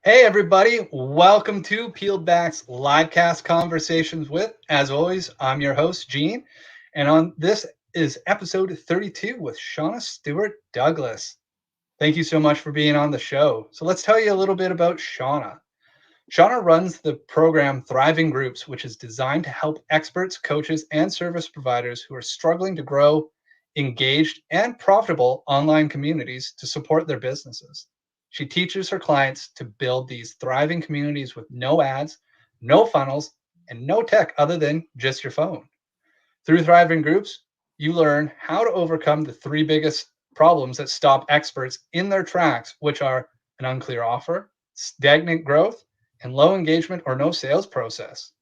Hey everybody, welcome to Pealed Back's LiveCast Conversations With. As always, I'm your host, Gene, and on this is episode 32 with Shauna Stewart Douglas. Thank you so much for being on the show. So let's tell you a little bit about Shauna. Shauna runs the program Thriving Groups, which is designed to help experts, coaches, and service providers who are struggling to grow engaged and profitable online communities to support their businesses. She teaches her clients to build these thriving communities with no ads, no funnels, and no tech other than just your phone. Through Thriving Groups, you learn how to overcome the three biggest problems that stop experts in their tracks, which are an unclear offer, stagnant growth, and low engagement or no sales process.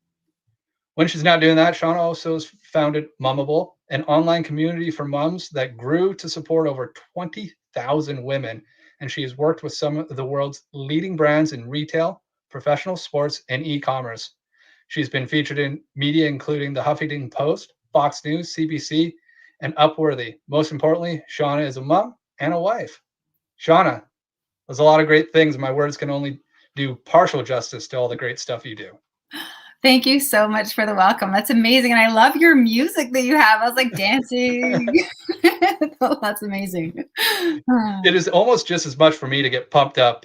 When she's not doing that, Shauna also has founded Mommble, an online community for moms that grew to support over 20,000 women. And she has worked with some of the world's leading brands in retail, professional sports, and e-commerce. She's been featured in media, including the Huffington Post, FoxNews, CBC, and Upworthy. Most importantly, Shauna is a mom and a wife. Shauna, there's a lot of great things. My words can only do partial justice to all the great stuff you do. Thank you so much for the welcome. That's amazing. And I love your music that you have. I was like dancing. That's amazing. It is almost just as much for me to get pumped up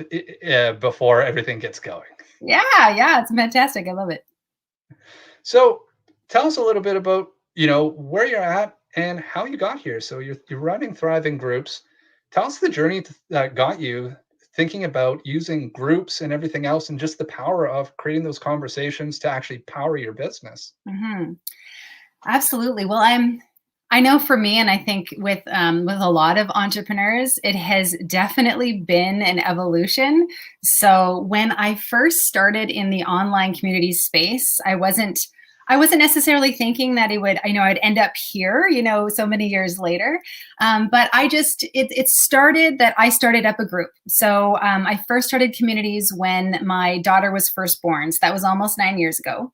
before everything gets going. Yeah, it's fantastic. I love it. So tell us a little bit about, where you're at and how you got here. So you're running Thriving Groups. Tell us the journey that got you thinking about using groups and everything else, and just the power of creating those conversations to actually power your business. Mm-hmm. Absolutely. Well, I know for me, and I think with a lot of entrepreneurs, it has definitely been an evolution. So when I first started in the online community space, I wasn't necessarily thinking that I'd end up here, so many years later. But it started that I started up a group. So I first started communities when my daughter was first born. So that was almost 9 years ago.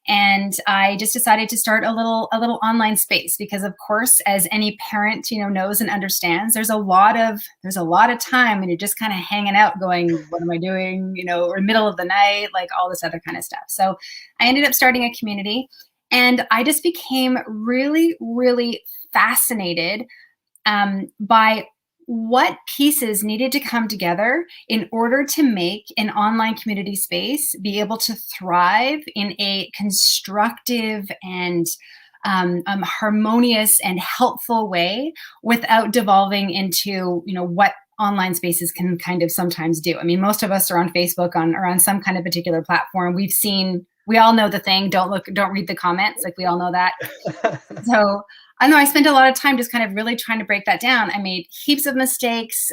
And I just decided to start a little online space because, of course, as any parent, knows and understands, there's a lot of time when you're just kind of hanging out going, what am I doing? Or middle of the night, like all this other kind of stuff. So I ended up starting a community, and I just became really, really fascinated by what pieces needed to come together in order to make an online community space be able to thrive in a constructive and harmonious and helpful way without devolving into, what online spaces can kind of sometimes do. I mean, most of us are on Facebook or on some kind of particular platform. We all know the thing, don't read the comments. Like, we all know that. So I know I spent a lot of time just kind of really trying to break that down. I made heaps of mistakes,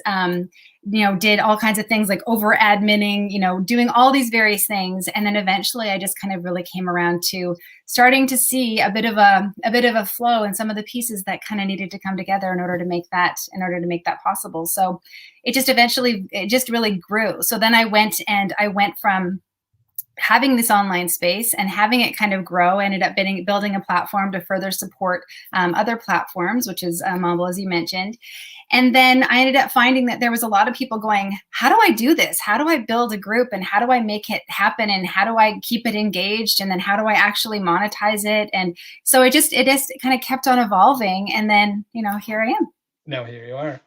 did all kinds of things like over adminning, doing all these various things. And then eventually I just kind of really came around to starting to see a bit of a flow in some of the pieces that kind of needed to come together in order to make that possible. So it just really grew. So then I went from having this online space and having it kind of grow, ended up building a platform to further support other platforms, which is Mommble, as you mentioned. And then I ended up finding that there was a lot of people going, how do I do this? How do I build a group, and how do I make it happen? And how do I keep it engaged? And then how do I actually monetize it? And so it just kind of kept on evolving. And then, here I am. Now here you are.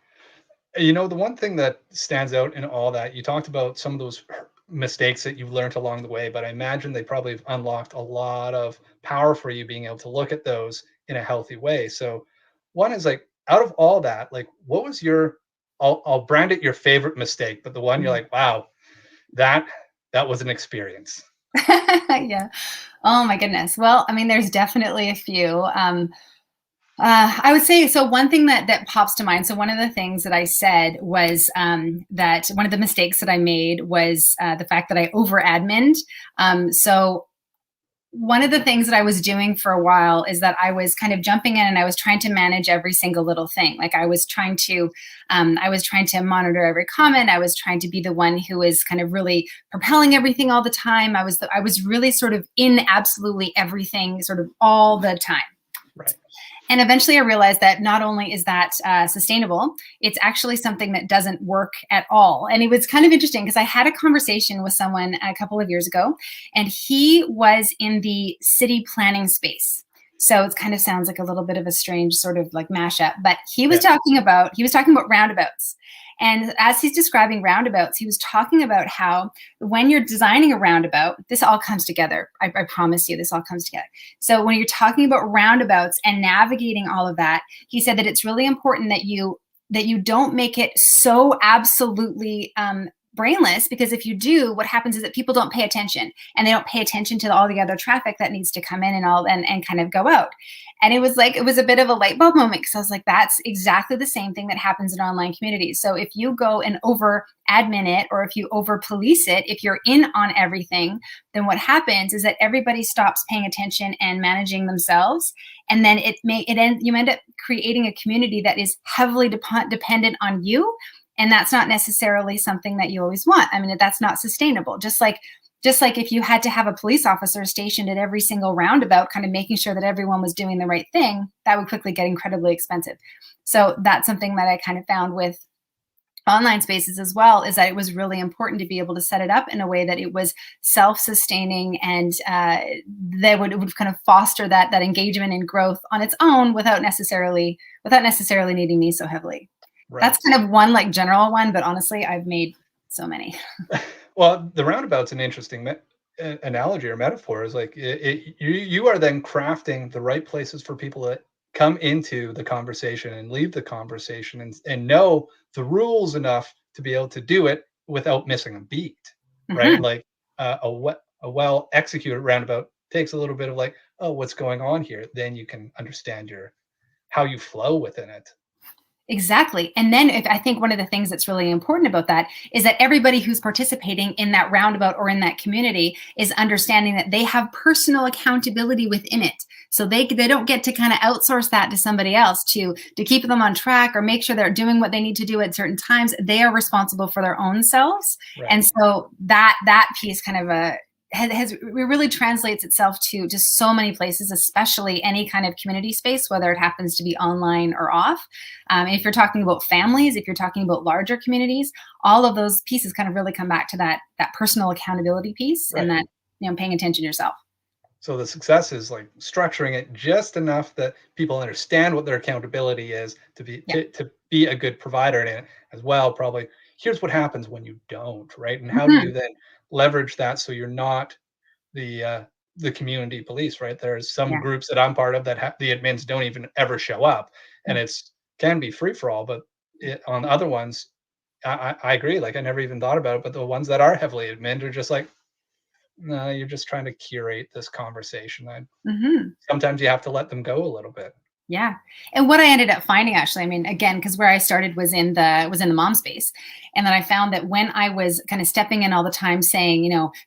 The one thing that stands out in all that, you talked about some of those mistakes that you've learned along the way, but I imagine they probably have unlocked a lot of power for you being able to look at those in a healthy way. So one is like, out of all that, like what was your, I'll brand it your favorite mistake, but the one you're like, wow, that that was an experience. Yeah. Oh my goodness. Well, I mean, there's definitely a few. I would say so. One thing that pops to mind. So one of the things that I said was that one of the mistakes that I made was the fact that I over admined. So one of the things that I was doing for a while is that I was kind of jumping in and I was trying to manage every single little thing. Like I was trying to monitor every comment. I was trying to be the one who was kind of really propelling everything all the time. I was really sort of in absolutely everything, sort of all the time. Right. And eventually I realized that not only is that sustainable, it's actually something that doesn't work at all. And it was kind of interesting because I had a conversation with someone a couple of years ago, and he was in the city planning space. So it kind of sounds like a little bit of a strange sort of like mashup, but he was talking about roundabouts. And as he's describing roundabouts, he was talking about how when you're designing a roundabout, this all comes together. I promise you, this all comes together. So when you're talking about roundabouts and navigating all of that, he said that it's really important that you don't make it so absolutely brainless, because if you do, what happens is that people don't pay attention, and they don't pay attention to all the other traffic that needs to come in and kind of go out. And it was a bit of a light bulb moment, because I was like, that's exactly the same thing that happens in online communities. So if you go and over admin it, or if you over police it, if you're in on everything, then what happens is that everybody stops paying attention and managing themselves. And then you end up creating a community that is heavily dependent on you. And that's not necessarily something that you always want. I mean, that's not sustainable. Just like if you had to have a police officer stationed at every single roundabout, kind of making sure that everyone was doing the right thing, that would quickly get incredibly expensive. So that's something that I kind of found with online spaces as well, is that it was really important to be able to set it up in a way that it was self-sustaining, and it would kind of foster that engagement and growth on its own without necessarily needing me so heavily. Right. That's kind of one like general one, but honestly, I've made so many. Well, the roundabout's an interesting analogy or metaphor. Is like you are then crafting the right places for people to come into the conversation and leave the conversation, and know the rules enough to be able to do it without missing a beat, right? Like a well executed roundabout takes a little bit of like, oh, what's going on here? Then you can understand how you flow within it. Exactly. And then I think one of the things that's really important about that is that everybody who's participating in that roundabout or in that community is understanding that they have personal accountability within it. So they don't get to kind of outsource that to somebody else to keep them on track or make sure they're doing what they need to do at certain times. They are responsible for their own selves. Right. And so that piece kind of it really translates itself to just so many places, especially any kind of community space, whether it happens to be online or off. If you're talking about families, if you're talking about larger communities, all of those pieces kind of really come back to that personal accountability piece. Right. And that, paying attention to yourself. So the success is like structuring it just enough that people understand what their accountability is to be a good provider in it as well. Probably here's what happens when you don't, right? And how do you then leverage that so you're not the community police, right? There's some groups that I'm part of that the admins don't even ever show up, and can be free for all. But on other ones, I agree. Like I never even thought about it, but the ones that are heavily admin are just like, no, you're just trying to curate this conversation. Sometimes you have to let them go a little bit. Yeah. And what I ended up finding, actually, I mean, again, because where I started was in the mom space. And then I found that when I was kind of stepping in all the time saying,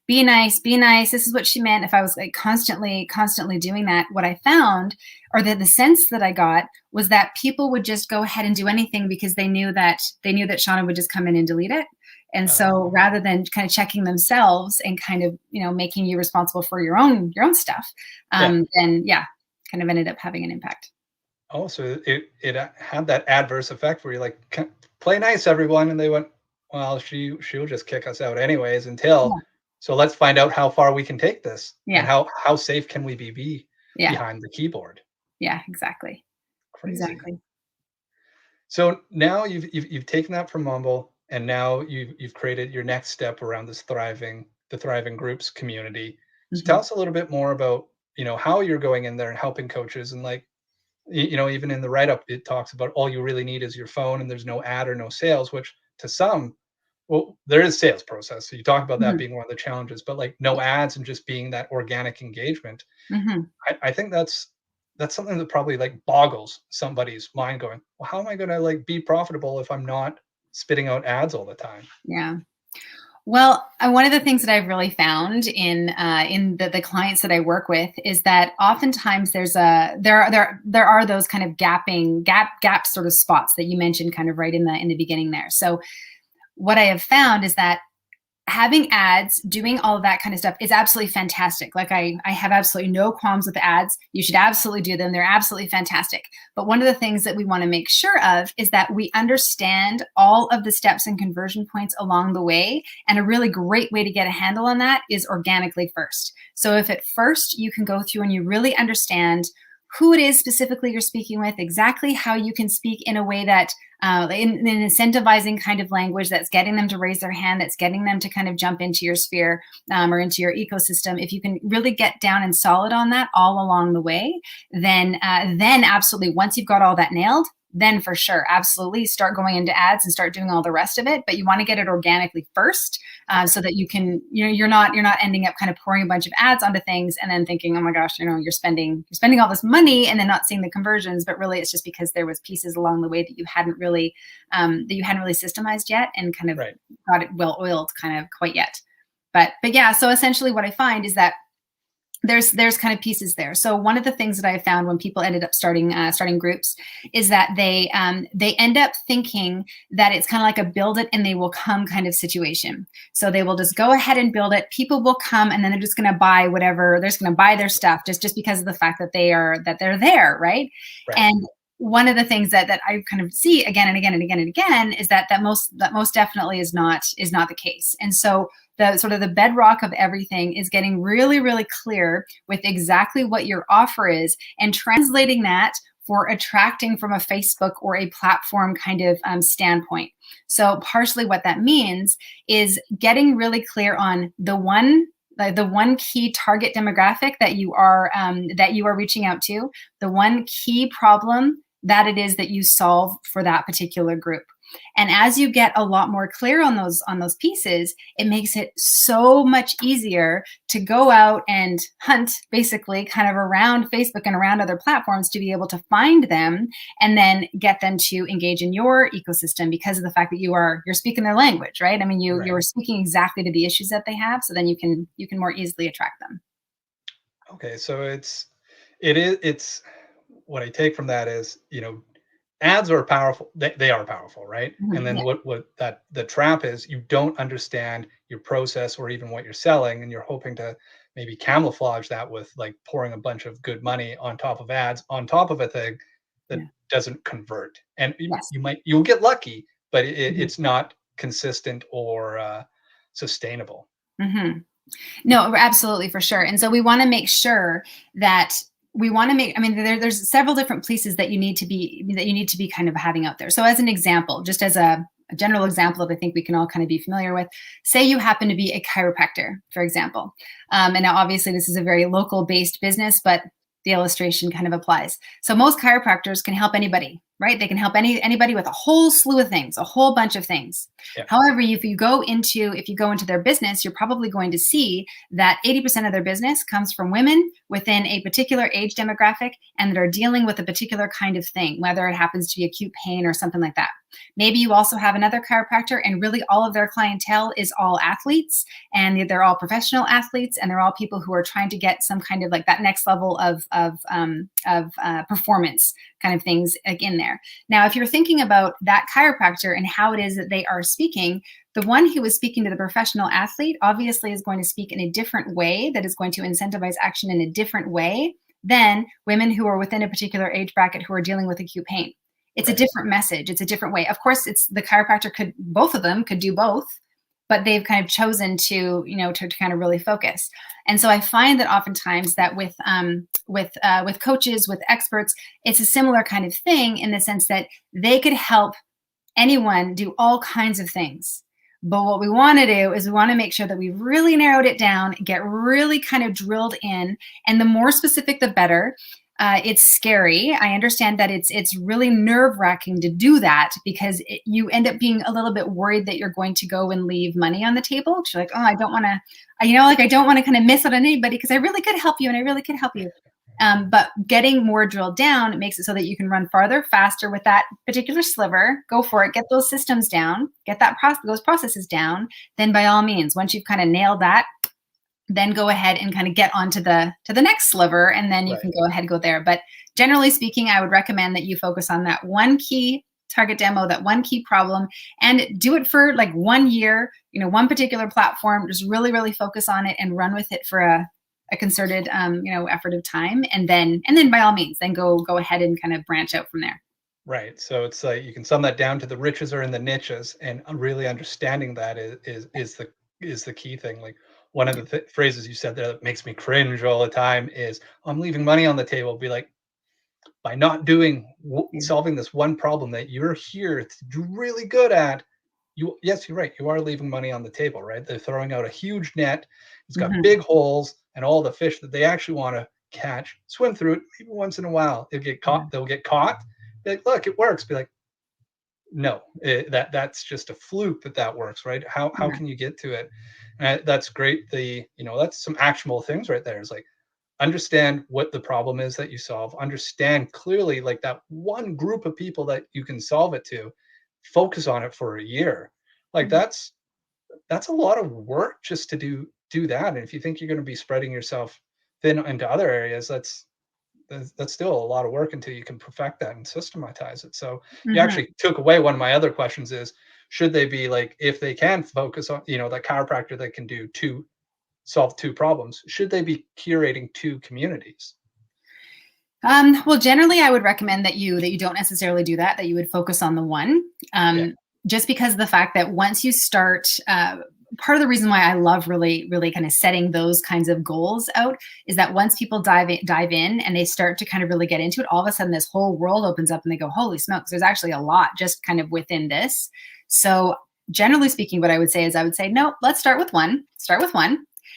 be nice, this is what she meant. If I was like constantly doing that, what I found, or the sense that I got, was that people would just go ahead and do anything because they knew that Shauna would just come in and delete it. And so rather than kind of checking themselves and kind of, making you responsible for your own stuff, then kind of ended up having an impact. Oh, so it had that adverse effect where you're like, play nice, everyone. And they went, well, she'll just kick us out anyways so let's find out how far we can take this. And how safe can we be behind the keyboard. Yeah, exactly. Crazy. Exactly. So now you've taken that from Mommble, and now you've created your next step around the thriving groups community. So tell us a little bit more about, how you're going in there and helping coaches, and like, even in the write-up, it talks about all you really need is your phone, and there's no ad or no sales, which to some, well, there is sales process. So you talk about that Mhm. being one of the challenges, but like no ads and just being that organic engagement. Mhm. I think that's something that probably like boggles somebody's mind, going, well, how am I going to like be profitable if I'm not spitting out ads all the time? Yeah. Well, one of the things that I've really found in the clients that I work with is that oftentimes there are those kind of gap sort of spots that you mentioned kind of right in the beginning there. So what I have found is that having ads, doing all of that kind of stuff is absolutely fantastic. Like I have absolutely no qualms with ads. You should absolutely do them. They're absolutely fantastic. But one of the things that we want to make sure of is that we understand all of the steps and conversion points along the way. And a really great way to get a handle on that is organically first. So if at first you can go through and you really understand who it is specifically you're speaking with, exactly how you can speak in a way that in an incentivizing kind of language that's getting them to raise their hand, that's getting them to kind of jump into your sphere or into your ecosystem. If you can really get down and solid on that all along the way, then absolutely, once you've got all that nailed, then for sure, absolutely start going into ads and start doing all the rest of it. But you want to get it organically first, so that you can, you're not ending up kind of pouring a bunch of ads onto things and then thinking, oh my gosh, you're spending all this money and then not seeing the conversions. But really, it's just because there was pieces along the way that you hadn't really systemized yet and kind of got it well oiled kind of quite yet. But yeah, so essentially what I find is that there's kind of pieces there. So one of the things that I found when people ended up starting groups is that they end up thinking that it's kind of like a build it and they will come kind of situation. So they will just go ahead and build it. People will come and then they're just going to buy whatever. They're just going to buy their stuff just because of the fact that they're there, right? And one of the things that I kind of see again and again and again and again is that most definitely is not the case. And so the sort of the bedrock of everything is getting really, really clear with exactly what your offer is and translating that for attracting from a Facebook or a platform kind of standpoint. So partially what that means is getting really clear on the one key target demographic that you are reaching out to, the one key problem that it is that you solve for that particular group. And as you get a lot more clear on those pieces, it makes it so much easier to go out and hunt basically kind of around Facebook and around other platforms to be able to find them and then get them to engage in your ecosystem because of the fact that you're speaking their language, right? I mean, you're speaking exactly to the issues that they have, so then you can more easily attract them. Okay, so it's what I take from that is, ads are powerful. They are powerful, right? And then what that the trap is, you don't understand your process or even what you're selling, and you're hoping to maybe camouflage that with like pouring a bunch of good money on top of ads on top of a thing that doesn't convert. And you'll get lucky, but it's not consistent or sustainable. No, absolutely, for sure. And so we want to make sure that there's several different places that you need to be kind of having out there. So as an example, just as a general example that I think we can all kind of be familiar with, say you happen to be a chiropractor, for example. And now obviously this is a very local based business, but the illustration kind of applies. So most chiropractors can help anybody, right? They can help anybody with a whole slew of things, a whole bunch of things. Yeah. However, if you go into their business, you're probably going to see that 80% of their business comes from women within a particular age demographic and that are dealing with a particular kind of thing, whether it happens to be acute pain or something like that. Maybe you also have another chiropractor and really all of their clientele is all athletes and they're all professional athletes and they're all people who are trying to get some kind of like that next level of performance kind of things in there. Now, if you're thinking about that chiropractor and how it is that they are speaking, the one who is speaking to the professional athlete obviously is going to speak in a different way that is going to incentivize action in a different way than women who are within a particular age bracket who are dealing with acute pain. It's a different message. It's a different way. Of course, it's the chiropractor both of them could do both, but they've kind of chosen to kind of really focus. And so I find that oftentimes that with coaches, with experts, it's a similar kind of thing in the sense that they could help anyone do all kinds of things. But what we want to do is we want to make sure that we've really narrowed it down, get really kind of drilled in, and the more specific, the better. It's scary. I understand that it's really nerve-wracking to do that, because you end up being a little bit worried that you're going to go and leave money on the table. Because you're like, oh, I don't want to, I don't want to kind of miss out on anybody, because I really could help you and I really could help you. But getting more drilled down makes it so that you can run farther, faster with that particular sliver. Go for it. Get those systems down. Get those processes down. Then, by all means, once you've kind of nailed that, then go ahead and kind of get onto the next sliver, and then you can go ahead and go there. But generally speaking, I would recommend that you focus on that one key target demo, that one key problem, and do it for like 1 year. One particular platform. Just really, really focus on it and run with it for a concerted, effort of time, and then by all means, then go ahead and kind of branch out from there. Right. So it's like you can sum that down to the riches are in the niches, and really understanding that is the key thing. Like one of the phrases you said there that makes me cringe all the time is, I'm leaving money on the table. Be like, by not solving this one problem that you're here to do really good at, yes, you're right. You are leaving money on the table, right? They're throwing out a huge net. It's got big holes, and all the fish that they actually want to catch swim through it. Maybe once in a while, they'll get caught. They'll get caught. Be like, look, it works. Be like, no, that's just a fluke that works, right? How can you get to it? And that's great. That's some actionable things right there. It's like, understand what the problem is that you solve. Understand clearly, like, that one group of people that you can solve it to. Focus on it for a year. Like that's a lot of work just to do that. And if you think you're going to be spreading yourself thin into other areas, that's still a lot of work until you can perfect that and systematize it. So you actually took away one of my other questions is, should they be like, if they can focus on, that chiropractor that can solve two problems, should they be curating two communities? Well, generally, I would recommend that you don't necessarily do that you would focus on the one, just because of the fact that once you start, part of the reason why I love really, really kind of setting those kinds of goals out is that once people dive in and they start to kind of really get into it, all of a sudden this whole world opens up and they go, holy smokes, there's actually a lot just kind of within this. So generally speaking, what I would say is no, let's start with one.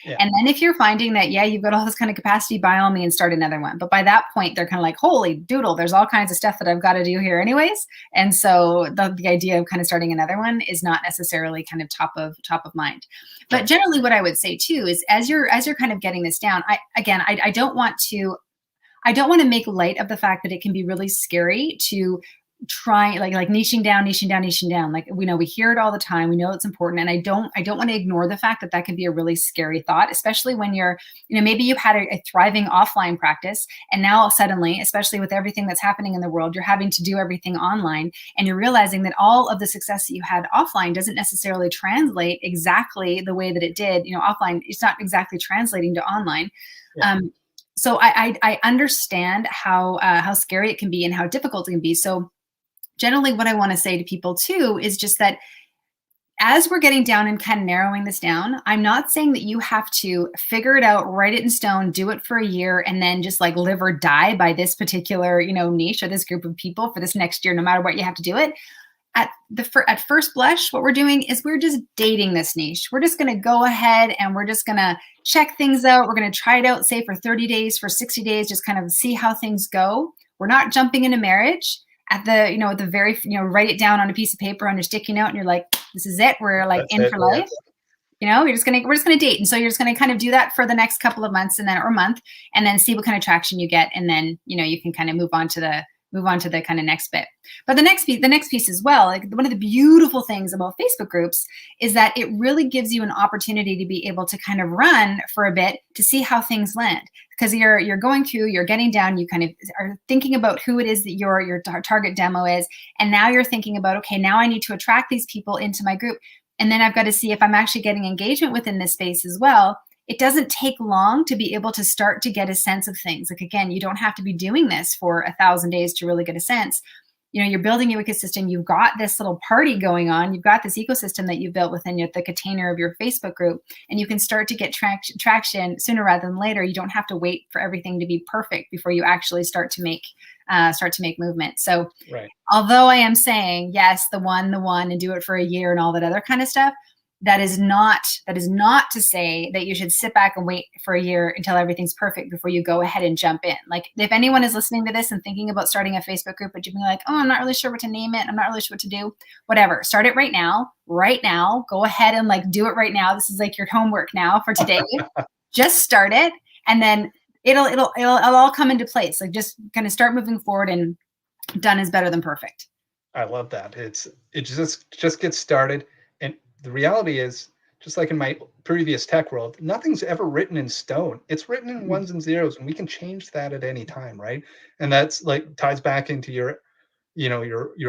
Yeah. And then if you're finding that, you've got all this kind of capacity, by all means, start another one. But by that point, they're kind of like, holy doodle, there's all kinds of stuff that I've got to do here anyways. And so the idea of kind of starting another one is not necessarily kind of top of mind. But generally what I would say too is as you're kind of getting this down, I don't want to make light of the fact that it can be really scary to try like niching down. Like, we hear it all the time. We know it's important. And I don't want to ignore the fact that can be a really scary thought, especially when you're, maybe you've had a thriving offline practice. And now suddenly, especially with everything that's happening in the world, you're having to do everything online, and you're realizing that all of the success that you had offline doesn't necessarily translate exactly the way that it did, offline. It's not exactly translating to online. Yeah. So I understand how scary it can be and how difficult it can be. So generally what I want to say to people too is just that as we're getting down and kind of narrowing this down, I'm not saying that you have to figure it out, write it in stone, do it for a year, and then just like live or die by this particular, niche or this group of people for this next year, no matter what you have to do it. At first blush, what we're doing is we're just dating this niche. We're just going to go ahead and we're just going to check things out. We're going to try it out, say for 30 days, for 60 days, just kind of see how things go. We're not jumping into marriage. At the very, write it down on a piece of paper on your sticky note, and you're like, this is it. We're like in for life. We're just gonna date, and so you're just gonna kind of do that for the next couple of months, or month, and then see what kind of traction you get, and then you can kind of move on to the kind of next bit. But the next piece as well, like one of the beautiful things about Facebook groups is that it really gives you an opportunity to be able to kind of run for a bit to see how things land. Because you're going through, you're getting down, you kind of are thinking about who it is that your target demo is. And now you're thinking about, okay, now I need to attract these people into my group. And then I've got to see if I'm actually getting engagement within this space as well. It doesn't take long to be able to start to get a sense of things. Like, again, you don't have to be doing this for 1,000 days to really get a sense. you're building your ecosystem. You've got this little party going on. You've got this ecosystem that you've built within the container of your Facebook group, and you can start to get traction sooner rather than later. You don't have to wait for everything to be perfect before you actually start to make movement. So Right. Although I am saying, yes, the one, and do it for a year and all that other kind of stuff, that is not to say that you should sit back and wait for a year until everything's perfect before you go ahead and jump in. Like, if anyone is listening to this and thinking about starting a Facebook group, but you're like, oh, I'm not really sure what to name it, I'm not really sure what to do, whatever, start it right now, go ahead and like do it right now. This is like your homework now for today. Just start it, and then it'll all come into place. Like, just kind of start moving forward, and done is better than perfect. I love that. It just gets started. And the reality is, just like in my previous tech world, nothing's ever written in stone. It's written in ones and zeros, and we can change that at any time, right? And that's like ties back into your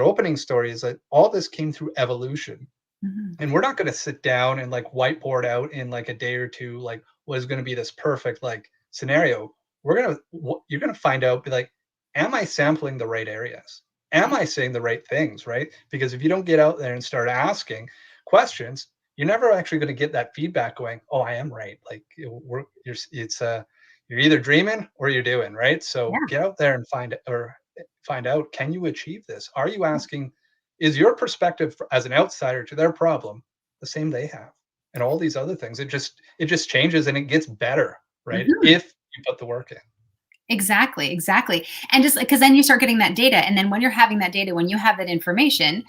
opening story, is that all this came through evolution. And we're not going to sit down and like whiteboard out in like a day or two, like what is going to be this perfect like scenario. You're going to find out, be like, am I sampling the right areas? Am I saying the right things, right? Because if you don't get out there and start asking questions, you're never actually going to get that feedback going, oh, I am right. Like you're either dreaming or you're doing, right? So get out there and find out, can you achieve this? Are you asking, is your perspective as an outsider to their problem the same they have? And all these other things, it just changes and it gets better, right? If you put the work in. Exactly. And just because then you start getting that data. And then when you're having that data, when you have that information,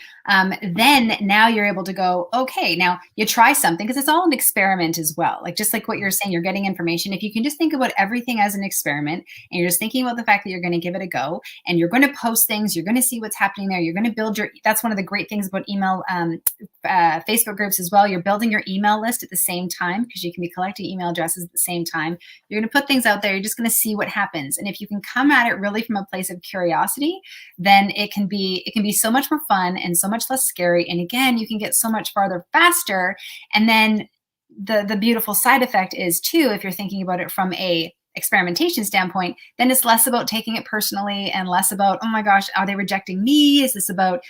then now you're able to go, okay, now you try something, because it's all an experiment as well. Like, just like what you're saying, you're getting information. If you can just think about everything as an experiment, and you're just thinking about the fact that you're going to give it a go, and you're going to post things, you're going to see what's happening there. You're going to build that's one of the great things about email, Facebook groups as well. You're building your email list at the same time, because you can be collecting email addresses at the same time. You're going to put things out there. You're just going to see what happens. And if you can come at it really from a place of curiosity, then it can be so much more fun and so much less scary. And again, you can get so much farther faster. And then the beautiful side effect is too, if you're thinking about it from a experimentation standpoint, then it's less about taking it personally and less about, oh my gosh, are they rejecting me? Is this about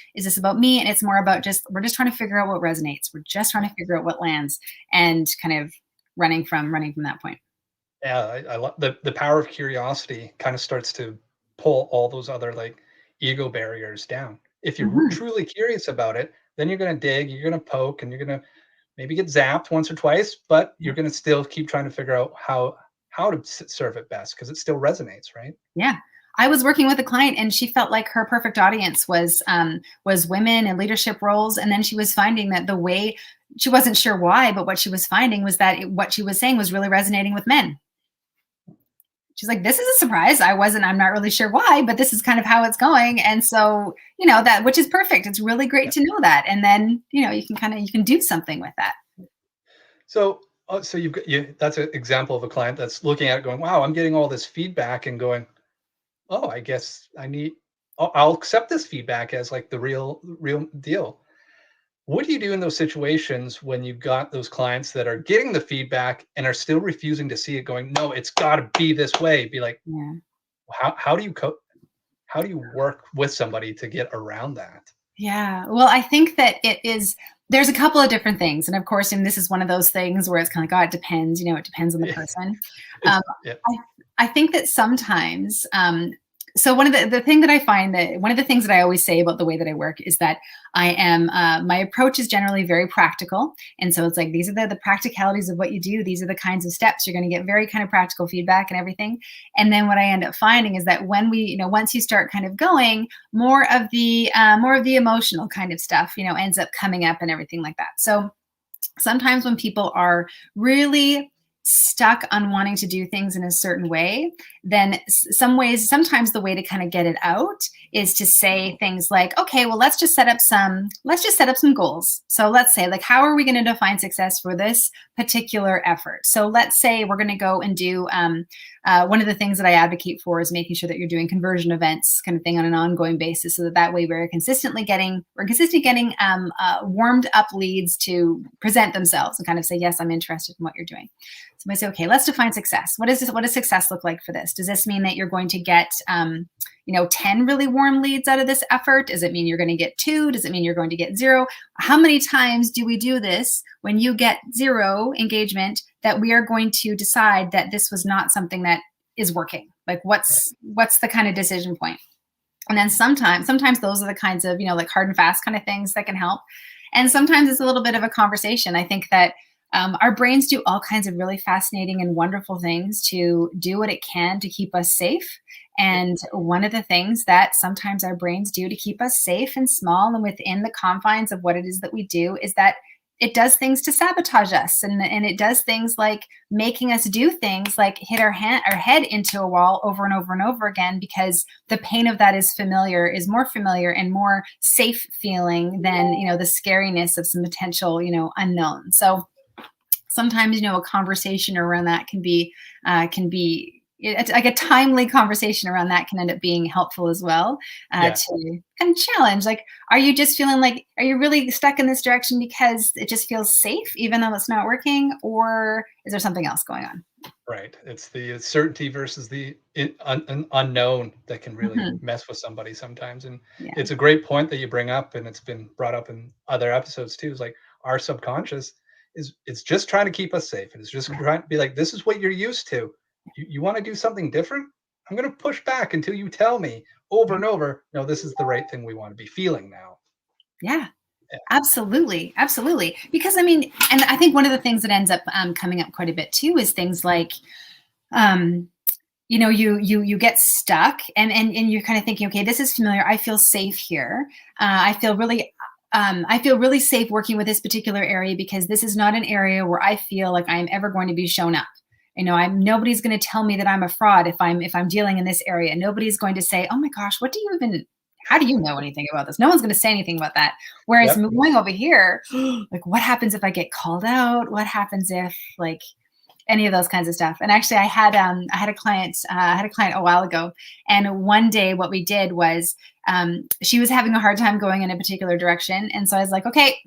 me? And it's more about we're just trying to figure out what resonates. We're just trying to figure out what lands, and kind of running from that point. Yeah, I love the power of curiosity. Kind of starts to pull all those other like ego barriers down. If you're truly curious about it, then you're going to dig, you're going to poke, and you're going to maybe get zapped once or twice, but you're going to still keep trying to figure out how to serve it best, because it still resonates, right? Yeah. I was working with a client, and she felt like her perfect audience was women in leadership roles. And then she was finding that the way, she wasn't sure why, but what she was finding was that what she was saying was really resonating with men. She's like, this is a surprise. I'm not really sure why, but this is kind of how it's going. And so, that, which is perfect. It's really great to know that. And then, you can do something with that. So that's an example of a client that's looking at it going, wow, I'm getting all this feedback, and going, oh, I guess I'll accept this feedback as like the real deal. What do you do in those situations when you've got those clients that are getting the feedback and are still refusing to see it, going, no, it's got to be this way? Be like, how do you work with somebody to get around that? Yeah. Well, I think that there's a couple of different things. And of course, and this is one of those things where it's kind of like, oh, it depends, it depends on the person. I think that sometimes, so one of the thing that I find, that one of the things that I always say about the way that I work is that I am, my approach is generally very practical. And so it's like, these are the practicalities of what you do. These are the kinds of steps. You're going to get very kind of practical feedback and everything. And then what I end up finding is that when we, once you start kind of going, more of the emotional kind of stuff, ends up coming up and everything like that. So sometimes when people are really stuck on wanting to do things in a certain way, then sometimes the way to kind of get it out is to say things like, okay, well, let's just set up some goals. So let's say, like, how are we going to define success for this particular effort? So let's say we're going to go and do, one of the things that I advocate for is making sure that you're doing conversion events kind of thing on an ongoing basis, so that way we're consistently getting warmed up leads to present themselves and kind of say, yes, I'm interested in what you're doing. Somebody say, okay, let's define success. What is this? What does success look like for this? Does this mean that you're going to get, 10 really warm leads out of this effort? Does it mean you're going to get 2? Does it mean you're going to get 0? How many times do we do this when you get 0 engagement that we are going to decide that this was not something that is working? Like what's the kind of decision point? And then sometimes those are the kinds of, like hard and fast kind of things that can help. And sometimes it's a little bit of a conversation. I think that our brains do all kinds of really fascinating and wonderful things to do what it can to keep us safe. And one of the things that sometimes our brains do to keep us safe and small and within the confines of what it is that we do is that it does things to sabotage us. And it does things like making us do things like hit our head into a wall over and over and over again, because the pain of that is more familiar and more safe feeling than, the scariness of some potential, unknown. So sometimes, a conversation around that can be it's like a timely conversation around that can end up being helpful as well, to kind of challenge, like, are you just feeling like, are you really stuck in this direction because it just feels safe, even though it's not working? Or is there something else going on? Right. It's the certainty versus the unknown that can really mess with somebody sometimes. And it's a great point that you bring up, and it's been brought up in other episodes too. Is like our subconscious it's just trying to keep us safe. And it's just trying to be like, this is what you're used to. You want to do something different? I'm going to push back until you tell me over and over, no, this is the right thing we want to be feeling now. Yeah. Absolutely. Absolutely. Because and I think one of the things that ends up coming up quite a bit too is things like, you get stuck and you're kind of thinking, okay, this is familiar. I feel safe here. I feel really safe working with this particular area because this is not an area where I feel like I'm ever going to be shown up. Nobody's going to tell me that I'm a fraud if I'm dealing in this area. Nobody's going to say, oh my gosh, how do you know anything about this? No one's going to say anything about that. Whereas going over here, like, what happens if I get called out? What happens if, like, any of those kinds of stuff? And actually, I had a client a while ago, and one day what we did was she was having a hard time going in a particular direction, and so I was like, okay,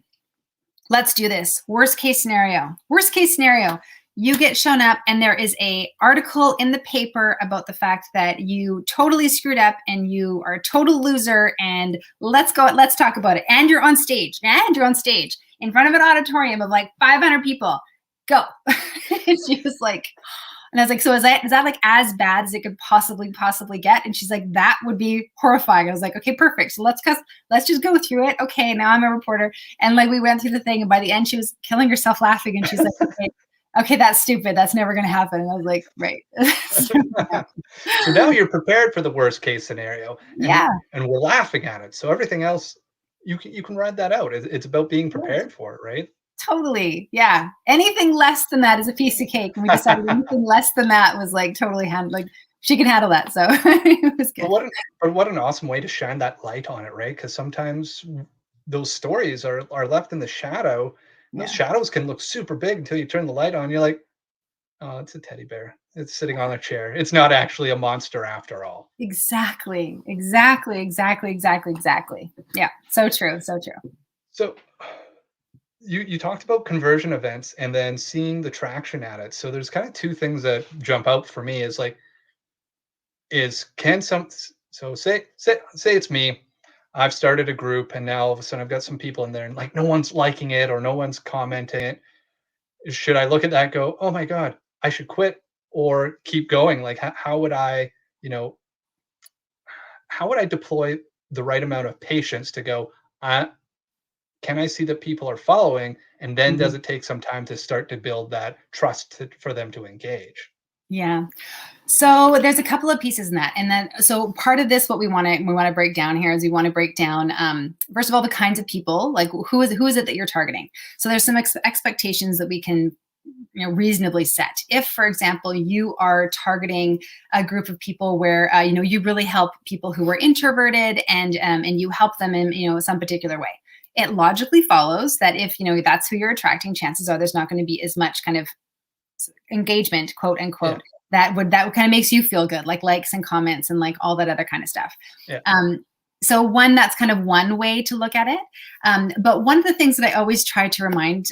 let's do this. Worst case scenario. You get shown up and there is a article in the paper about the fact that you totally screwed up and you are a total loser, and let's talk about it. And you're on stage in front of an auditorium of like 500 people. Go. And she was like, and I was like, so is that like as bad as it could possibly get? And she's like, that would be horrifying. I was like, okay, perfect. So let's just go through it. Okay, now I'm a reporter. And like we went through the thing, and by the end she was killing herself laughing, and she's like, okay, that's stupid. That's never going to happen. And I was like, right. So now you're prepared for the worst case scenario. And we're laughing at it. So everything else, you can ride that out. It's about being prepared for it, right? Totally. Yeah. Anything less than that is a piece of cake. And we decided anything less than that was like totally like she can handle that. So it was good. But what an awesome way to shine that light on it, right? Because sometimes those stories are left in the shadow. Those shadows can look super big until you turn the light on. You're like, oh, it's a teddy bear. It's sitting on a chair. It's not actually a monster after all. Exactly. Yeah. So true. So you talked about conversion events and then seeing the traction at it. So there's kind of two things that jump out for me say it's me. I've started a group, and now all of a sudden I've got some people in there and like no one's liking it or no one's commenting it. Should I look at that and go, oh my God, I should quit, or keep going? Like how would I deploy the right amount of patience to go, can I see that people are following? And then does it take some time to start to build that trust for them to engage? Yeah. So there's a couple of pieces in that. And then, so part of this, what we want to break down here is we want to break down, first of all, the kinds of people, like who is it that you're targeting? So there's some expectations that we can, reasonably set. If, for example, you are targeting a group of people where, you really help people who are introverted and you help them in, some particular way, it logically follows that if, that's who you're attracting, chances are there's not going to be as much kind of engagement, quote unquote, that kind of makes you feel good, like likes and comments and like all that other kind of stuff. So that's kind of one way to look at it. But one of the things that I always try to remind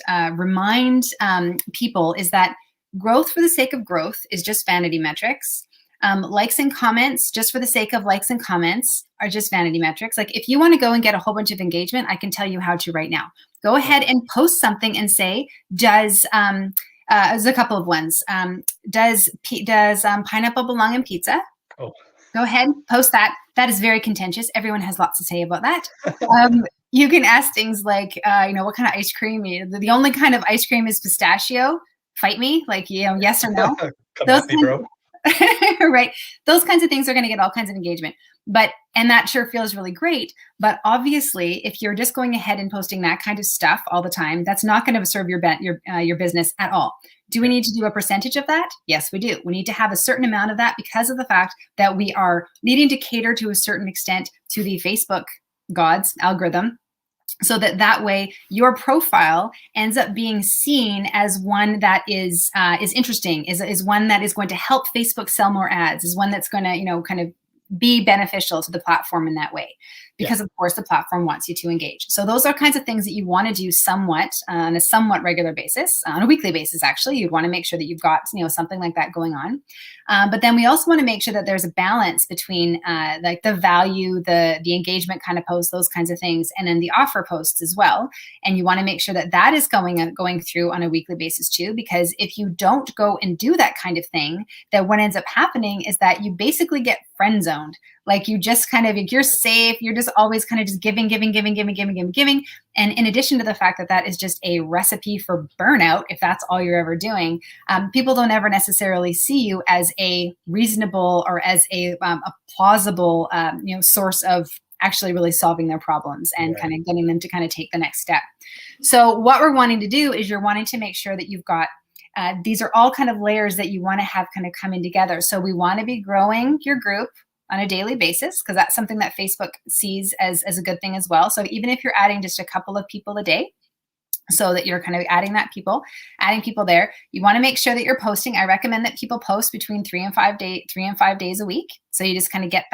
people is that growth for the sake of growth is just vanity metrics. Likes and comments, just for the sake of likes and comments, are just vanity metrics. Like if you want to go and get a whole bunch of engagement, I can tell you how to right now. Go ahead and post something and say, there's a couple of ones. Does pineapple belong in pizza? Oh. Go ahead, post that. That is very contentious. Everyone has lots to say about that. You can ask things like, what kind of ice cream? The only kind of ice cream is pistachio. Fight me, like, yes or no. Come at me, bro. Right. Those kinds of things are going to get all kinds of engagement. And that sure feels really great. But obviously, if you're just going ahead and posting that kind of stuff all the time, that's not going to serve your business at all. Do we need to do a percentage of that? Yes, we do. We need to have a certain amount of that because of the fact that we are needing to cater to a certain extent to the Facebook gods algorithm, so that way your profile ends up being seen as one that is interesting, is one that is going to help Facebook sell more ads, is one that's going to kind of be beneficial to the platform in that way, because of course the platform wants you to engage. So those are kinds of things that you want to do somewhat on a somewhat regular basis, on a weekly basis. Actually, you'd want to make sure that you've got something like that going on. But then we also want to make sure that there's a balance between like the value, the engagement kind of posts, those kinds of things, and then the offer posts as well. And you want to make sure that that is going through on a weekly basis too, because if you don't go and do that kind of thing, then what ends up happening is that you basically get friend zoned. Like you just kind of, you're safe, you're just always kind of just giving. And in addition to the fact that that is just a recipe for burnout, if that's all you're ever doing, people don't ever necessarily see you as a reasonable or as a plausible, source of actually really solving their problems and kind of getting them to kind of take the next step. So what we're wanting to do is you're wanting to make sure that you've got these are all kind of layers that you want to have kind of coming together. So we want to be growing your group on a daily basis, because that's something that Facebook sees as a good thing as well. So even if you're adding just a couple of people a day, so that you're kind of adding people there, you want to make sure that you're posting. I recommend that people post between 3 and 5 days a week. So you just kind of get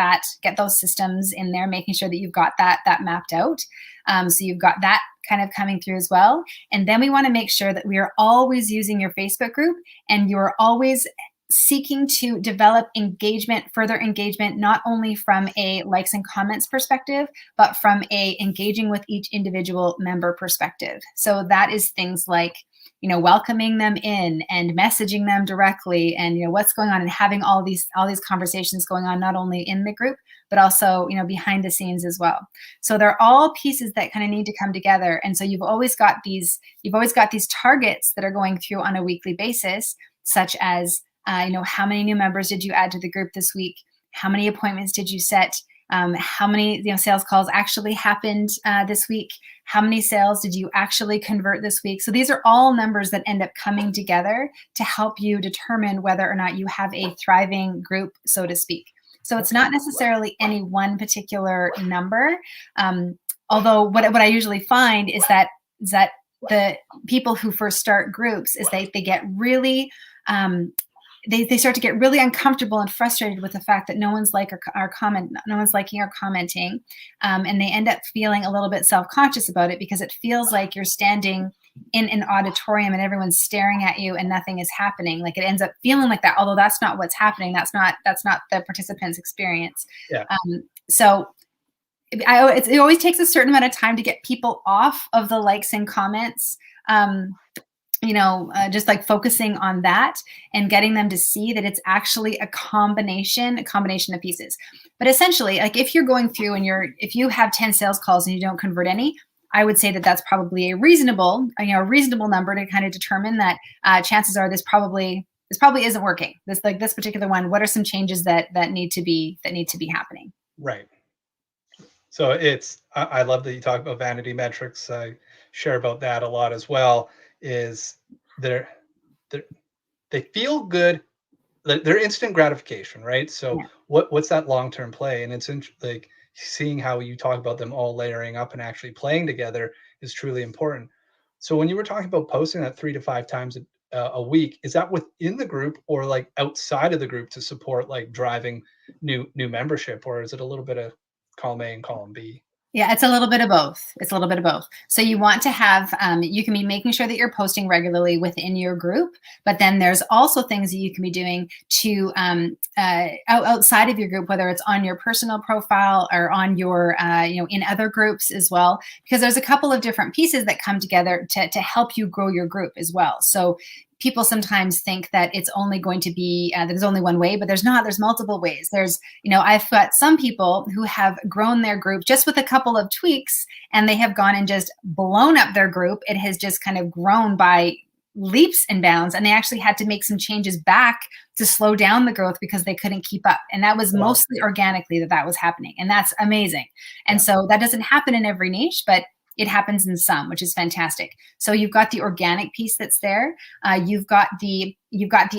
those systems in there, making sure that you've got that mapped out. So you've got that kind of coming through as well. And then we want to make sure that we are always using your Facebook group, and you're always seeking to develop further engagement, not only from a likes and comments perspective, but from a engaging with each individual member perspective. So that is things like, welcoming them in and messaging them directly, and what's going on, and having all these conversations going on, not only in the group, but also behind the scenes as well. So they're all pieces that kind of need to come together. And so you've always got these targets that are going through on a weekly basis, such as how many new members did you add to the group this week? How many appointments did you set? How many sales calls actually happened this week? How many sales did you actually convert this week? So these are all numbers that end up coming together to help you determine whether or not you have a thriving group, so to speak. So it's not necessarily any one particular number. Although what I usually find is that the people who first start groups is they get really they start to get really uncomfortable and frustrated with the fact that no one's liking or commenting, and they end up feeling a little bit self-conscious about it, because it feels like you're standing in an auditorium and everyone's staring at you and nothing is happening. Like it ends up feeling like that, although that's not what's happening. That's not the participant's experience. Yeah. So it always takes a certain amount of time to get people off of the likes and comments. Just like focusing on that and getting them to see that it's actually a combination of pieces. But essentially, like if you're going through and if you have 10 sales calls and you don't convert any, I would say that that's probably a reasonable number to kind of determine that chances are this probably isn't working. This particular one, what are some changes that need to be happening? Right. So I love that you talk about vanity metrics. I share about that a lot as well. Is they feel good, they're instant gratification, right? So what's that long-term play? And it's like seeing how you talk about them all layering up and actually playing together is truly important. So when you were talking about posting that 3 to 5 times a week, is that within the group or like outside of the group to support like driving new membership, or is it a little bit of column A and column B? Yeah, it's a little bit of both. It's a little bit of both. So you want to have, you can be making sure that you're posting regularly within your group, but then there's also things that you can be doing to outside of your group, whether it's on your personal profile or on your, in other groups as well, because there's a couple of different pieces that come together to help you grow your group as well. So people sometimes think that it's only going to be, there's only one way, but there's not. There's multiple ways. There's, I've got some people who have grown their group just with a couple of tweaks, and they have gone and just blown up their group. It has just kind of grown by leaps and bounds, and they actually had to make some changes back to slow down the growth because they couldn't keep up. And that was mostly organically that was happening. And that's amazing. And so that doesn't happen in every niche, but it happens in some, which is fantastic. So you've got the organic piece that's there. You've got the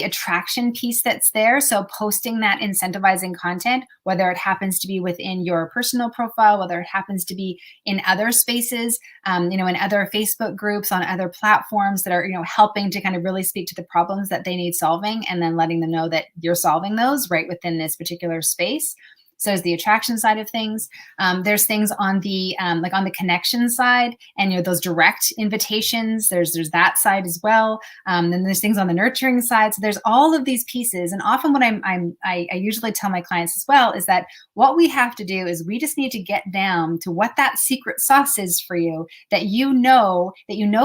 attraction piece that's there. So posting that incentivizing content, whether it happens to be within your personal profile, whether it happens to be in other spaces, in other Facebook groups, on other platforms that are, helping to kind of really speak to the problems that they need solving, and then letting them know that you're solving those right within this particular space. So there's the attraction side of things. There's things on the like on the connection side, and those direct invitations. There's that side as well. Then there's things on the nurturing side. So there's all of these pieces. And often what I usually tell my clients as well is that what we have to do is we just need to get down to what that secret sauce is for you, that you know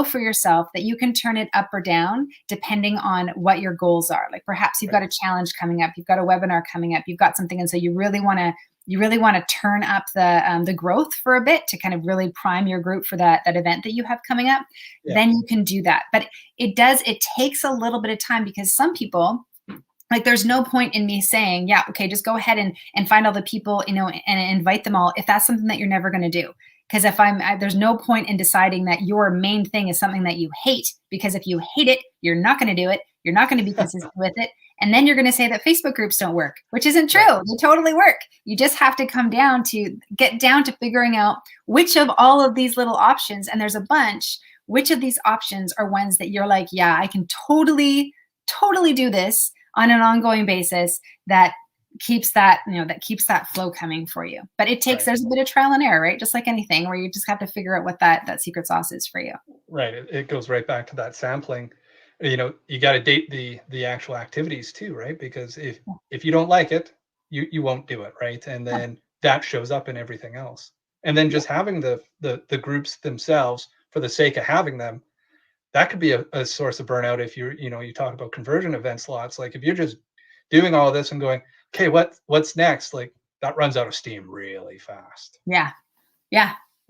for yourself, that you can turn it up or down depending on what your goals are. Like perhaps you've got a challenge coming up, you've got a webinar coming up, you've got something, and so you really want to turn up the growth for a bit to kind of really prime your group for that event that you have coming up. Then you can do that. But it takes a little bit of time, because some people, like, there's no point in me saying, yeah, okay, just go ahead and find all the people, and invite them all, if that's something that you're never going to do. Because there's no point in deciding that your main thing is something that you hate, because if you hate it, you're not going to do it. You're not going to be consistent with it. And then you're going to say that Facebook groups don't work, which isn't true. They totally work. You just have to get down to figuring out which of all of these little options, and there's a bunch, which of these options are ones that you're like, yeah, I can totally do this on an ongoing basis, that keeps that flow coming for you. But it takes, there's a bit of trial and error, right? Just like anything, where you just have to figure out what that secret sauce is for you. Right. It goes right back to that sampling. You got to date the actual activities too, right? Because if you don't like it, you won't do it, right? And then that shows up in everything else. And then just having the groups themselves for the sake of having them, that could be a source of burnout. If you talk about conversion event slots, like if you're just doing all this and going, okay, what's next? Like, that runs out of steam really fast. Yeah,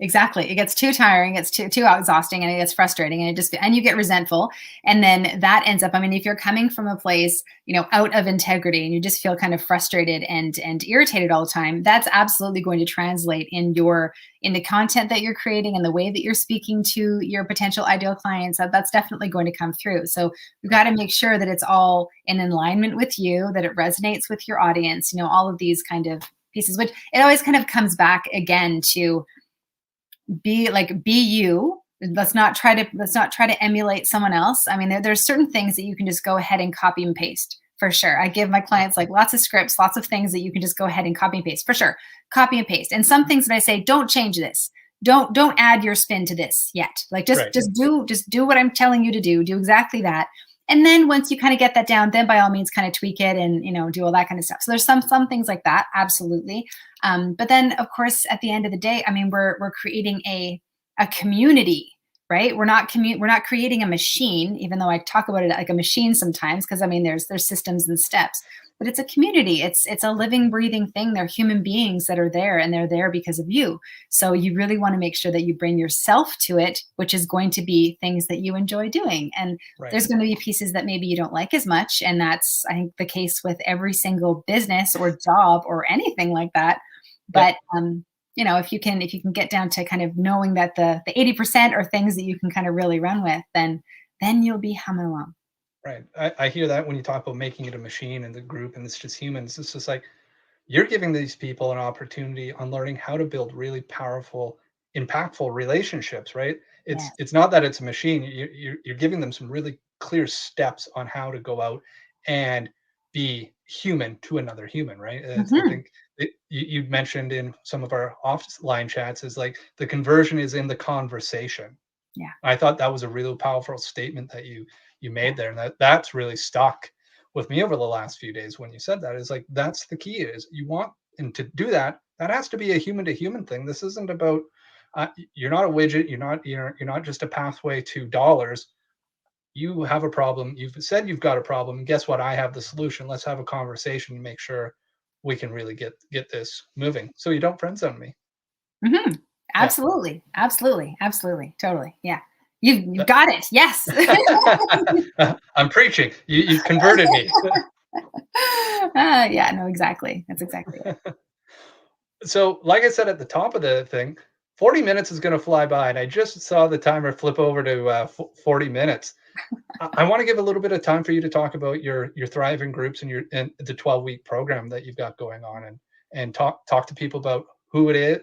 exactly. It gets too tiring, it's too exhausting, and it gets frustrating, and you get resentful. And then that ends up, if you're coming from a place, out of integrity, and you just feel kind of frustrated and irritated all the time, that's absolutely going to translate in the content that you're creating and the way that you're speaking to your potential ideal clients. That's definitely going to come through. So you've got to make sure that it's all in alignment with you, that it resonates with your audience, all of these kind of pieces, which it always kind of comes back again to be you. Let's not try to emulate someone else. There's certain things that you can just go ahead and copy and paste, for sure. I give my clients lots of scripts, lots of things that you can just go ahead and copy and paste, for sure. Copy and paste. And some things that I say, don't change this. Don't add your spin to this yet. Just do what I'm telling you to do. Do exactly that. And then once you kind of get that down, then by all means kind of tweak it and, do all that kind of stuff. So there's some things like that. Absolutely. But then of course, at the end of the day, we're creating a community, right? We're not creating a machine, even though I talk about it like a machine sometimes, because there's systems and steps, but it's a community. It's a living, breathing thing. They're human beings that are there, and they're there because of you. So you really want to make sure that you bring yourself to it, which is going to be things that you enjoy doing. And there's going to be pieces that maybe you don't like as much. And that's, I think, the case with every single business or job or anything like that. But, if you can get down to kind of knowing that the 80% are things that you can kind of really run with, then you'll be humming along. Right. I hear that when you talk about making it a machine and the group, and it's just humans. It's just like you're giving these people an opportunity on learning how to build really powerful, impactful relationships, right? It's not that it's a machine. You're giving them some really clear steps on how to go out and be human to another human, right? I Mhm. think you mentioned in some of our offline chats is like the conversion is in the conversation. Yeah. I thought that was a really powerful statement that you Yeah. made there, and that's really stuck with me over the last few days when you said that. Is like that's the key is you want, and to do that, that has to be a human to human thing. This isn't about you're not a widget. You're not just a pathway to dollars. You have a problem. You've said you've got a problem. And guess what? I have the solution. Let's have a conversation and make sure we can really get this moving. So you don't friend zone me. Mhm. Yeah. Absolutely. Absolutely. Absolutely. Totally. Yeah. You've got it. Yes. I'm preaching. You've converted me. Yeah, no, exactly. That's exactly it. So, like I said at the top of the thing, 40 minutes is going to fly by, and I just saw the timer flip over to 40 minutes. I want to give a little bit of time for you to talk about your thriving groups and the 12-week program that you've got going on, and talk to people about who it is,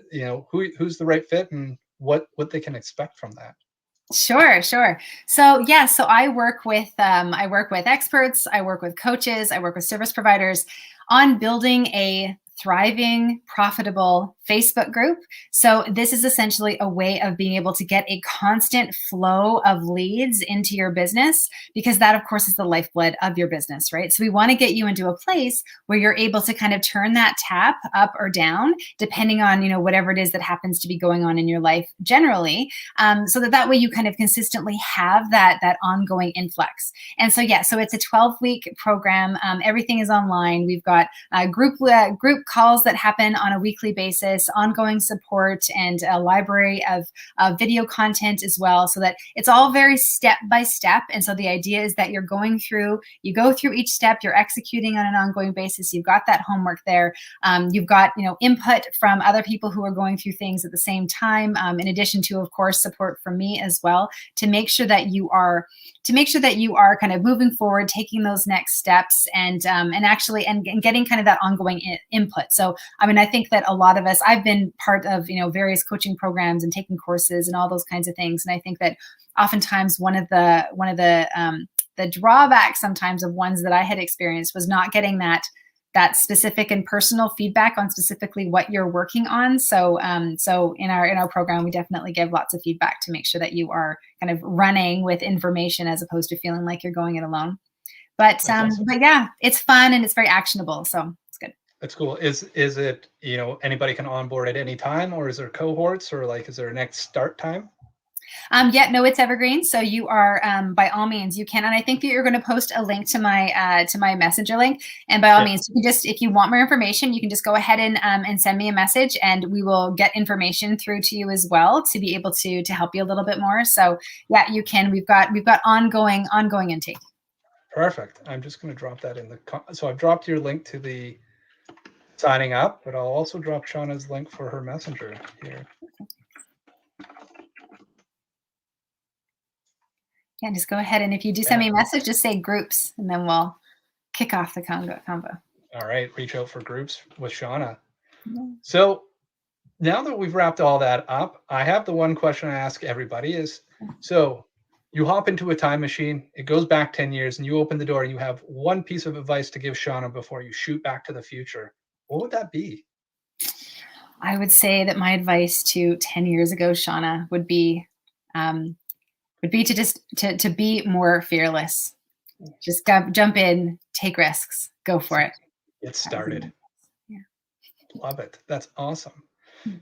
who's the right fit and what they can expect from that. Sure, sure. So yeah, so I work with experts, I work with coaches, I work with service providers on building a thriving, profitable Facebook group. So this is essentially a way of being able to get a constant flow of leads into your business, because that of course is the lifeblood of your business, right? So we want to get you into a place where you're able to kind of turn that tap up or down depending on, whatever it is that happens to be going on in your life generally, so that way you kind of consistently have that ongoing influx. And so yeah, so it's a 12-week program. Everything is online. We've got group calls that happen on a weekly basis, ongoing support, and a library of video content as well, so that it's all very step by step. And so the idea is that you go through each step, you're executing on an ongoing basis. You've got that homework there. You've got input from other people who are going through things at the same time, in addition to, of course, support from me as well, to make sure that you are kind of moving forward, taking those next steps, and getting kind of that ongoing input. So I mean, I think that a lot of us, I've been part of various coaching programs and taking courses and all those kinds of things, and I think that oftentimes one of the drawbacks sometimes of ones that I had experienced was not getting that specific and personal feedback on specifically what you're working on. So in our program, we definitely give lots of feedback to make sure that you are kind of running with information as opposed to feeling like you're going it alone. But Awesome. but yeah, it's fun and it's very actionable. So it's good. That's cool. Is it, anybody can onboard at any time, or is there cohorts, or like is there a next start time? Yeah, no, it's evergreen. So you are, by all means, you can. And I think that you're going to post a link to my messenger link. And by all means, you can just, if you want more information, you can just go ahead and send me a message, and we will get information through to you as well to be able to help you a little bit more. So yeah, you can. We've got ongoing intake. Perfect. I'm just going to drop that in so I've dropped your link to the signing up, but I'll also drop Shauna's link for her messenger here. Yeah, just go ahead, and if you do send me a message, just say groups, and then we'll kick off the convo. All right, reach out for groups with Shauna. Mm-hmm. So now that we've wrapped all that up, I have the one question I ask everybody is, so you hop into a time machine, it goes back 10 years, and you open the door, and you have one piece of advice to give Shauna before you shoot back to the future. What would that be? I would say that my advice to 10 years ago, Shauna, would be to just to be more fearless. Just jump in, take risks, go for it. Get started. Yeah. Love it. That's awesome.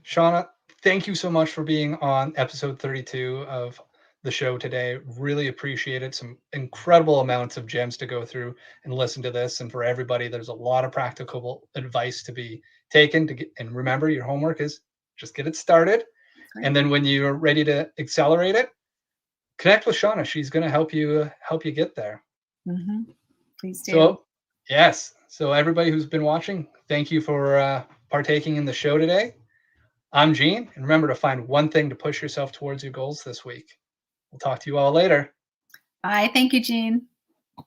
Shauna, thank you so much for being on episode 32 of the show today. Really appreciate it. Some incredible amounts of gems to go through and listen to this. And for everybody, there's a lot of practical advice to be taken and remember, your homework is just get it started. Great. And then when you're ready to accelerate it, connect with Shauna. She's going to help you get there. Mm-hmm. Please do. So, yes. So everybody who's been watching, thank you for partaking in the show today. I'm Gene, and remember to find one thing to push yourself towards your goals this week. We'll talk to you all later. Bye. Thank you, Gene.